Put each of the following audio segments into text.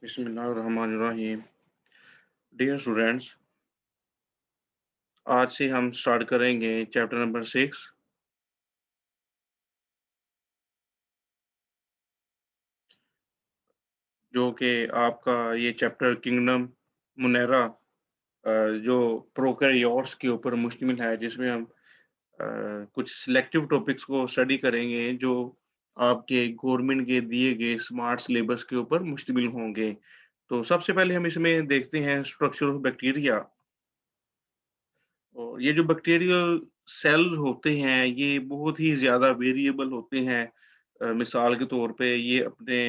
बिस्मिल्लाहिर्रहमानिर्रहीम। Dear students, आज से हम स्टार्ट करेंगे चैप्टर नंबर 6 जो कि आपका ये चैप्टर किंगडम मुनेरा जो प्रोकैरियोट्स के ऊपर मुश्तमिल है, जिसमें हम कुछ सिलेक्टिव टॉपिक्स को स्टडी करेंगे जो आपके गवर्नमेंट के दिए गए स्मार्ट सिलेबस के ऊपर मुश्तमिल होंगे। तो सबसे पहले हम इसमें देखते हैं स्ट्रक्चर ऑफ बैक्टीरिया। और ये जो बैक्टीरियल सेल्स होते हैं, ये बहुत ही ज़्यादा वेरिएबल होते हैं। मिसाल के तौर पे ये अपने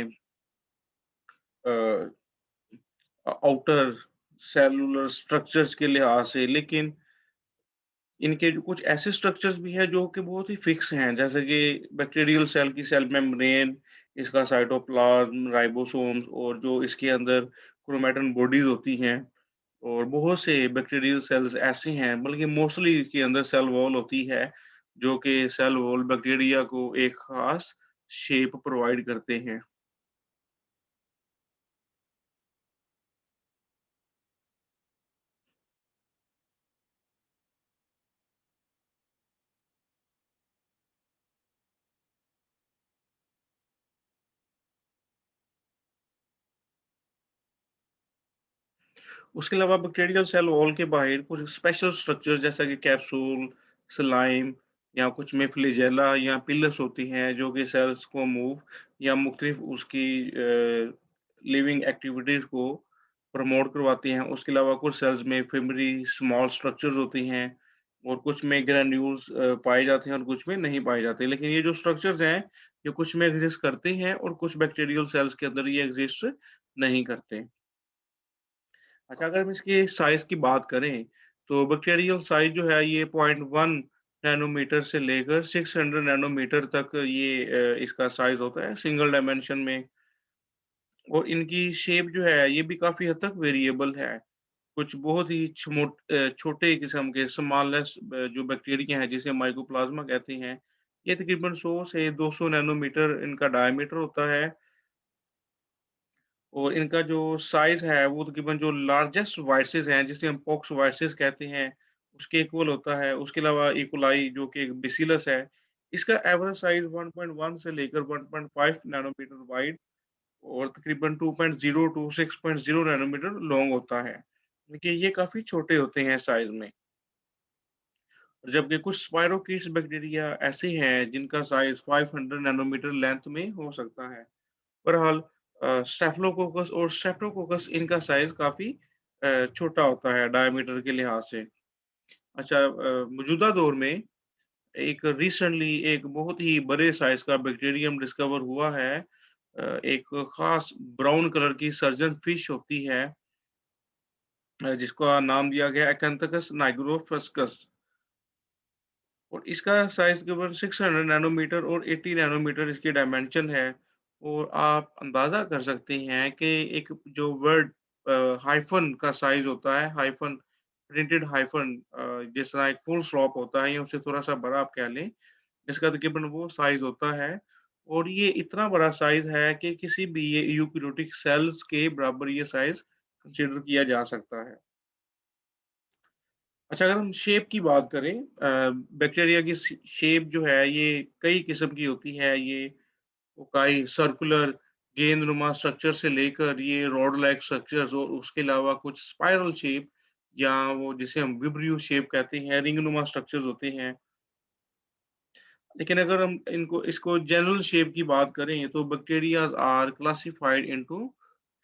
अ, आउटर सेलुलर स्ट्रक्चर्स के लिहाज से, लेकिन इनके जो कुछ ऐसे स्ट्रक्चर्स भी हैं जो कि बहुत ही फिक्स हैं, जैसे कि बैक्टीरियल सेल की सेल मेम्ब्रेन, इसका साइटोप्लाज्म, राइबोसोम्स और जो इसके अंदर क्रोमैटिन बॉडीज़ होती हैं। और बहुत से बैक्टीरियल सेल्स ऐसे हैं, बल्कि मोस्टली इसके अंदर सेल वॉल होती है, जो कि सेल वॉल बैक्टीरिया को एक ख़ास शेप प्रोवाइड करते हैं। उसके अलावा बैक्टीरियल सेल वॉल के बाहर कुछ स्पेशल स्ट्रक्चर्स जैसा कि कैप्सूल, स्लाइम या कुछ में फ्लैजेला या पिलस होती हैं, जो कि सेल्स को मूव या मुख्तलिफ उसकी लिविंग एक्टिविटीज़ को प्रमोट करवाती हैं। उसके अलावा कुछ सेल्स में फिमरी स्मॉल स्ट्रक्चर्स होती हैं और कुछ में ग्रैन्यूल्स पाए जाते हैं और कुछ में नहीं पाए जाते। लेकिन ये जो स्ट्रक्चर्स हैं, ये कुछ में एग्ज़िस्ट करते हैं और कुछ बैक्टीरियल सेल्स के अंदर ये एग्ज़िस्ट नहीं करते। अच्छा, अगर हम इसके साइज़ की बात करें, तो बैक्टीरियल साइज़ जो है ये 0.1 नैनोमीटर से लेकर 600 नैनोमीटर तक ये इसका साइज़ होता है सिंगल डायमेंशन में। और इनकी शेप जो है ये भी काफ़ी हद तक वेरिएबल है। कुछ बहुत ही छोटे किस्म के स्मॉलेस्ट जो बैक्टीरिया हैं, जिसे माइकोप्लाज़्मा कहते हैं, ये तकरीबन 100 से 200 नैनोमीटर इनका डायमीटर होता है। और इनका जो साइज़ है वो तकरीबन जो लार्जेस्ट वाइसेस हैं, जिसे हम पॉक्स वाइसेस कहते हैं, उसके इक्वल होता है। उसके अलावा इकोलाई जो कि एक बैसिलस है, इसका एवरेज साइज़ 1.1 से लेकर 1.5 नैनोमीटर वाइड और तकरीबन 2.0 टू 6.0 नैनोमीटर लॉन्ग होता है। देखिए, ये काफ़ी छोटे होते हैं साइज़ में। जबकि कुछ स्पाइरोकीट्स बैक्टीरिया ऐसे हैं जिनका साइज़ 500 नैनोमीटर लेंथ में हो सकता है। बहरहाल स्टेफ़्लोकोकस और स्ट्रेप्टोकोकस इनका साइज़ काफ़ी छोटा होता है डायमीटर के लिहाज़ से। अच्छा, मौजूदा दौर में एक रिसेंटली एक बहुत ही बड़े साइज़ का बैक्टीरियम डिस्कवर हुआ है। एक ख़ास ब्राउन कलर की सर्जन फ़िश होती है, जिसका नाम दिया गया एक्एंथोकस नाइग्रोफस्कस। और इसका साइज़ केवल 600 नैनोमीटर और 80 नैनोमीटर इसकी डायमेंशन है। और आप अंदाज़ा कर सकते हैं कि एक जो वर्ड हाइफ़न का साइज़ होता है, हाइफ़न प्रिंटेड हाइफ़न जिस तरह एक फुल स्टॉप होता है या उससे थोड़ा-सा बड़ा आप कह लें, इसका तकरीबन वो साइज़ होता है। और ये इतना बड़ा साइज़ है कि किसी भी ये यूकेरियोटिक सेल्स के बराबर ये साइज़ कंसीडर किया जा सकता है। अच्छा, अगर हम शेप की बात करें, बैक्टीरिया की शेप जो है ये कई किस्म की होती है। ये फोकाई सर्कुलर गेंदनुमा स्ट्रक्चर से लेकर ये रॉड लाइक स्ट्रक्चर्स और उसके अलावा कुछ स्पाइरल शेप या वो जिसे हम विब्रियो शेप कहते हैं, रिंगनुमा स्ट्रक्चर्स होते हैं। लेकिन अगर हम इनको इसको जनरल शेप की बात करें, तो bacteria are classified into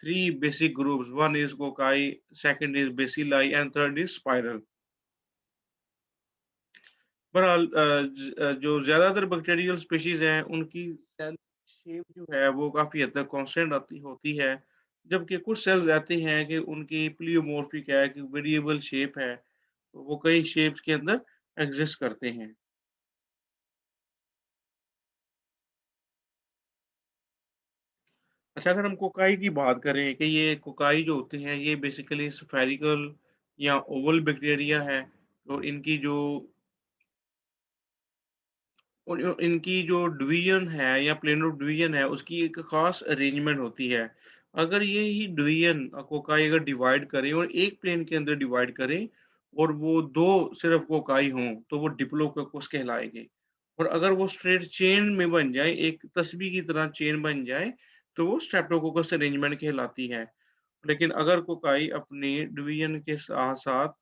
three basic groups. One is cocci, second is bacilli and third is spiral. बहरहाल जो ज़्यादातर बैक्टीरियल स्पीशीज़ हैं, उनकी सेल शेप जो है, वो काफ़ी हद तक कांस्टेंट आती होती है। जबकि कुछ सेल्स ऐसे हैं कि उनकी प्लियोमॉर्फिक है, कि वेरिएबल शेप है, तो वो कई शेप्स के अंदर एग्ज़िस्ट करते हैं। अच्छा, अगर हम कोकाई की बात करें कि ये कोकाई जो होते हैं, ये बेसिकली स्फेरिकल या ओवल बैक्टीरिया है। और इनकी जो डिवीज़न है या प्लेन ऑफ डिवीज़न है, उसकी एक ख़ास अरेंजमेंट होती है। अगर ये ही डिवीजन कोकाई अगर डिवाइड करें और एक प्लेन के अंदर डिवाइड करें और वो 2 सिर्फ कोकाई हों, तो वो डिप्लोकोकस कहलाएँगे। और अगर वो स्ट्रेट चेन में बन जाए, एक तस्बीह की तरह चेन बन जाए, तो वो स्ट्रेप्टोकोकस अरेंजमेंट कहलाती है। लेकिन अगर कोकाई अपने डिवीजन के साथ-साथ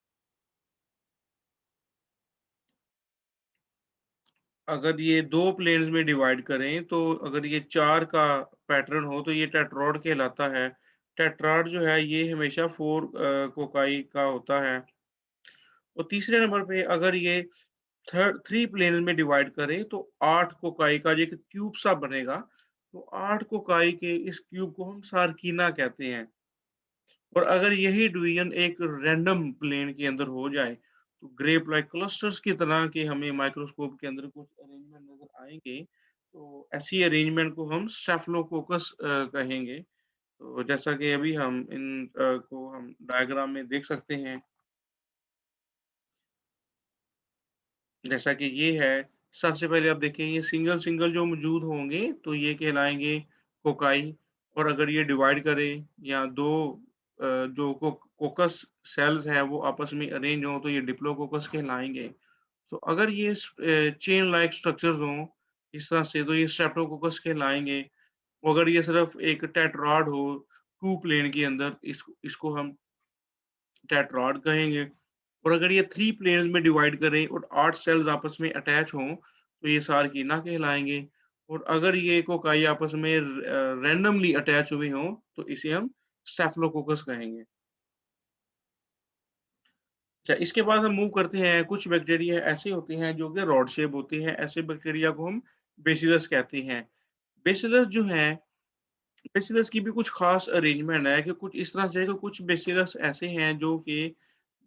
अगर ये 2 प्लेन्स में डिवाइड करें, तो अगर ये 4 का पैटर्न हो, तो ये टेट्राड कहलाता है। टेट्राड जो है, ये हमेशा 4 कोकाई का होता है। और तीसरे नंबर पे अगर ये 3 प्लेन्स में डिवाइड करें, तो 8 कोकाई का जो एक क्यूब सा बनेगा, तो 8 कोकाई के इस क्यूब को हम सार्किना कहते हैं। और अगर यही डिवीजन एक रैंडम प्लेन के अंदर हो जाए, तो ग्रेप लाइक क्लस्टर्स की तरह के हमें माइक्रोस्कोप के अंदर कुछ अरेंजमेंट नज़र आएँगे, तो ऐसी अरेंजमेंट को हम स्टेफिलोकोकस कहेंगे। तो जैसा कि अभी हम को हम डायग्राम में देख सकते हैं, जैसा कि ये है, सबसे पहले आप देखें ये सिंगल-सिंगल जो मौजूद होंगे, तो ये कहलाएँगे कोकाई। और अगर ये डिवाइड करें या 2 जो कोकस सेल्स हैं वो आपस में अरेंज हों, तो ये डिप्लोकोकस कहलाएँगे। तो अगर ये चेन लाइक स्ट्रक्चर्स हों, इस तरह से, तो ये स्ट्रेप्टोकोकस कहलाएँगे। और अगर ये सिर्फ़ एक टेट्राड हो, 2 प्लेन के अंदर, इसको इसको हम टेट्राड कहेंगे। और अगर ये 3 प्लेन्स में डिवाइड करें और 8 सेल्स आपस में अटैच हों, तो ये सार्किना कहलाएँगे। और अगर ये कोकाई आपस में रैंडमली अटैच हुए हों, तो इसे हम स्टेफिलोकोकस कहेंगे। अच्छा, इसके बाद हम मूव करते हैं, कुछ बैक्टीरिया ऐसे होते हैं जो कि रॉड शेप होते हैं, ऐसे बैक्टीरिया को हम बेसिलस कहते हैं। बेसिलस जो हैं, बेसिलस की भी कुछ खास अरेंजमेंट है कि कुछ इस तरह से है कि कुछ बेसिलस ऐसे हैं जो कि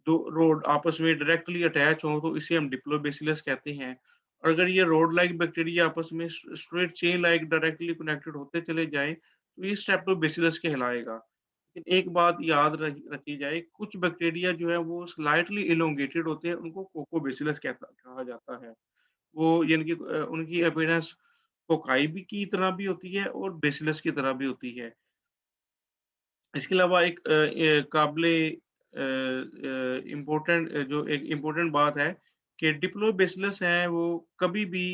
2 रोड आपस में डायरेक्टली अटैच हों, तो इसे हम डिप्लोबैसिलस कहते हैं। और अगर ये रोड लाइक बैक्टीरिया आपस में straight chain like directly connected होते चले जाएँ, तो ये स्टेप्टोबैसिलस कहलाएगा। लेकिन एक बात याद रखी जाए, कुछ बैक्टीरिया जो है वो स्लाइटली एलोंगेटेड होते हैं, उनको कोकोबैसिलस कहा जाता है। वो यानी कि उनकी अपीयरेंस कोकाई भी की तरह भी होती है और बेसिलस की तरह भी होती है। इसके अलावा एक काबिले इम्पोर्टेंट जो एक इम्पोर्टेंट बात है कि डिप्लोबैसिलस हैं वो कभी भी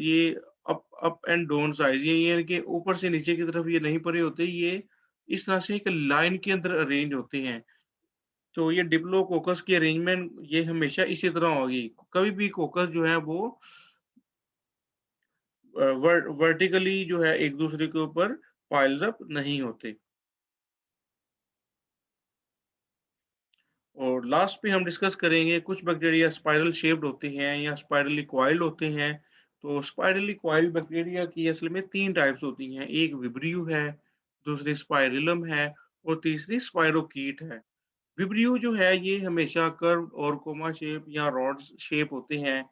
ये अप एंड डाउन साइज़ ये यानी कि ऊपर से नीचे की तरफ ये नहीं पड़े होते, ये इस तरह से एक लाइन के अंदर अरेंज होते हैं। तो ये डिप्लोकोकस की अरेंजमेंट ये हमेशा इसी तरह होगी। कभी भी कोकस जो है वो वर्टिकली जो है एक-दूसरे के ऊपर पाइल्स अप नहीं होते। और लास्ट पे हम डिस्कस करेंगे, कुछ बैक्टीरिया स्पाइरल शेप्ड होते हैं या स्पाइरली कॉइल्ड होते हैं। तो स्पाइरली कॉइल्ड बैक्टीरिया की असल में 3 टाइप्स होती हैं। एक विब्रियो है, दूसरी स्पाइरलम है और तीसरी स्पाइरोकीट है। विब्रियो जो है ये हमेशा कर्व्ड और कोमा शेप या रॉड शेप होते हैं।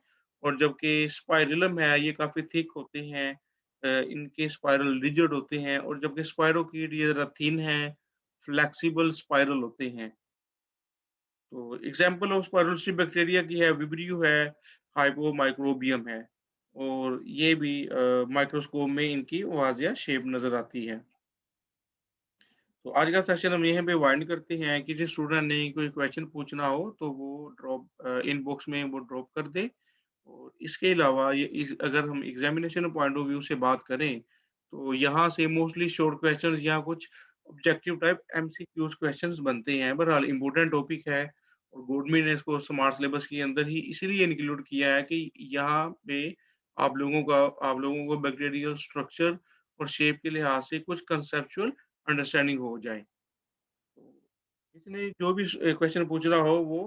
और जबकि स्पाइरलम है ये काफ़ी थिक होते हैं। इनके स्पाइरल रिजिड होते हैं और जबकि स्पाइरोकीट ये ज़रा थिन है, फ्लेक्सिबल स्पाइरल होते हैं। तो एग्जाम्पल ऑफ स्पाइरोलिस बैक्टीरिया की है विब्रियो है, हाइपोमाइक्रोबियम है। और ये भी माइक्रोस्कोप में इनकी वाज़िया शेप नज़र आती है। तो आज का सेशन हम यहीं पे वाइंड करते हैं कि जिस स्टूडेंट ने कोई क्वेश्चन पूछना हो तो वो इनबॉक्स में वो ड्रॉप कर दे। और इसके अलावा ये अगर हम एग्जामिनेशन पॉइंट ऑफ व्यू से बात करें, तो यहाँ से मोस्टली शॉर्ट क्वेश्चंस या कुछ ऑब्जेक्टिव टाइप एमसीक्यूज क्वेश्चंस बनते हैं। बहरहाल इम्पोर्टेंट टॉपिक है और गवर्नमेंट ने इसको स्मार्ट सिलेबस के अंदर ही इसीलिए इंक्लूड किया है कि यहाँ पे आप लोगों को बैक्टीरियल स्ट्रक्चर और शेप के लिहाज से कुछ कंसेप्चुअल अंडरस्टैंडिंग हो जाए। तो इसलिए जो भी क्वेश्चन पूछना हो वो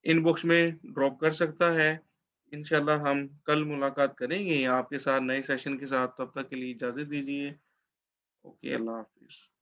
इनबॉक्स में ड्रॉप कर सकता है। इंशाल्लाह हम कल मुलाकात करेंगे आपके साथ नए सेशन के साथ, तब तक के लिए इजाज़त दीजिए। ओके, अल्लाह हाफ़िज़।